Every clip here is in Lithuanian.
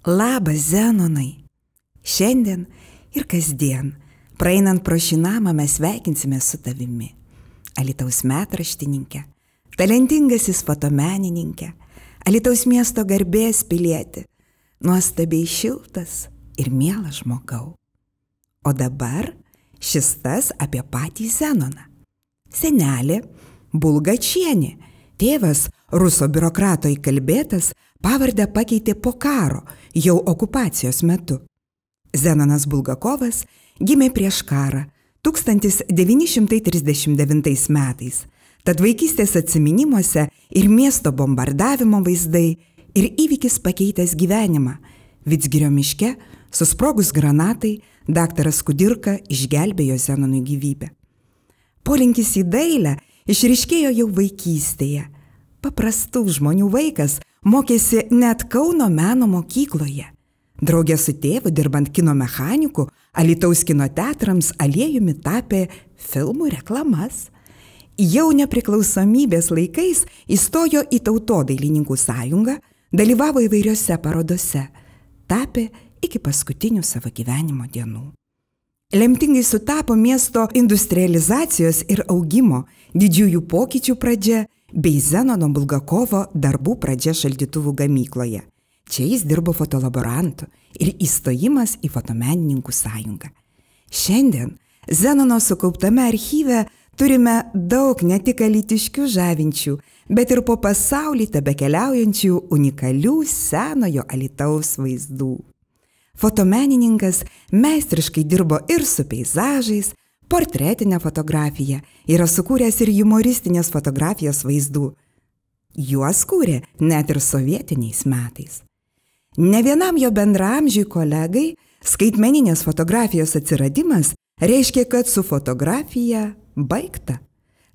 Labas, Zenonai. Šiandien ir kasdien, praeinant pro šį namą, mes sveikinsime su tavimi. Alytaus metraštininkė, talentingasis fotomenininkė, Alytaus miesto garbės pilietė, nuostabiai šiltas ir mielas žmogau. O dabar šis tas apie patį Zenoną. Senelė Bulgačienė, tėvas ruso biurokrato įkalbėtas, pavardę pakeitė po karo, jau okupacijos metu. Zenonas Bulgakovas gimė prieš karą 1939 metais, tad vaikystės atsiminimuose ir miesto bombardavimo vaizdai ir įvykis pakeitęs gyvenimą. Vidzgirio miške, susprogus granatai, daktaras Kudirka išgelbėjo Zenonui gyvybę. Polinkis į dailę išryškėjo jau vaikystėje. Paprastų žmonių vaikas mokėsi net Kauno meno mokykloje. Draugė su tėvu, dirbant kino mechaniku, Alytaus kino teatrams aliejumi tapė filmų reklamas. Jau nepriklausomybės laikais įstojo į Tautodailininkų sąjungą, dalyvavo įvairiose parodose, tapė iki paskutinių savo gyvenimo dienų. Lemtingai sutapo miesto industrializacijos ir augimo, didžiųjų pokyčių pradžia bei Zenono Bulgakovo darbų pradžia šaldytuvų gamykloje. Čia jis dirbo fotolaborantu ir įstojimas į fotomenininkų sąjungą. Šiandien Zenono sukauptame archyve turime daug ne tik alytiškių žavinčių, bet ir po pasaulį tebekeliaujančių unikalių senojo Alytaus vaizdų. Fotomenininkas meistriškai dirbo ir su peizažais, portretinę fotografiją, yra sukūręs ir humoristinės fotografijos vaizdų. Juos kūrė net ir sovietiniais metais. Ne vienam jo bendraamžiui kolegai skaitmeninės fotografijos atsiradimas reiškia, kad su fotografija baigta.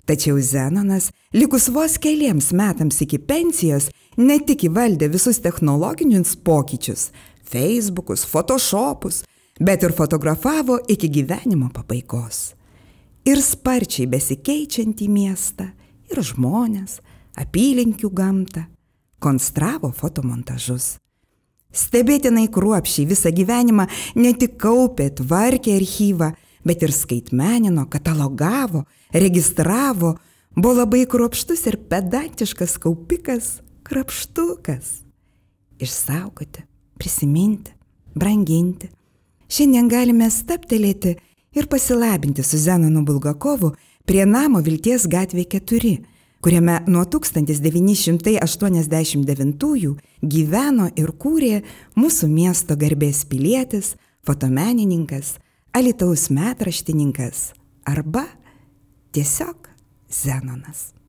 Tačiau Zenonas, likus vos keliems metams iki pensijos, ne tik įvaldė visus technologinius pokyčius, Facebookus, Photoshopus, bet ir fotografavo iki gyvenimo pabaigos. Ir sparčiai besikeičiantį miestą, ir žmonės, apylinkių gamtą, konstravo fotomontažus. Stebėtinai kruopščiai visą gyvenimą ne tik kaupė, tvarkė archyvą, bet ir skaitmenino, katalogavo, registravo, buvo labai kruopštus ir pedantiškas kaupikas, krapštukas. Išsaugoti, prisiminti, branginti. Šiandien galime stabtelėti ir pasilabinti su Zenonu Bulgakovu prie namo Vilties gatvė 4, kuriame nuo 1989 gyveno ir kūrė mūsų miesto garbės pilietis, fotomenininkas, Alytaus metraštininkas arba tiesiog Zenonas.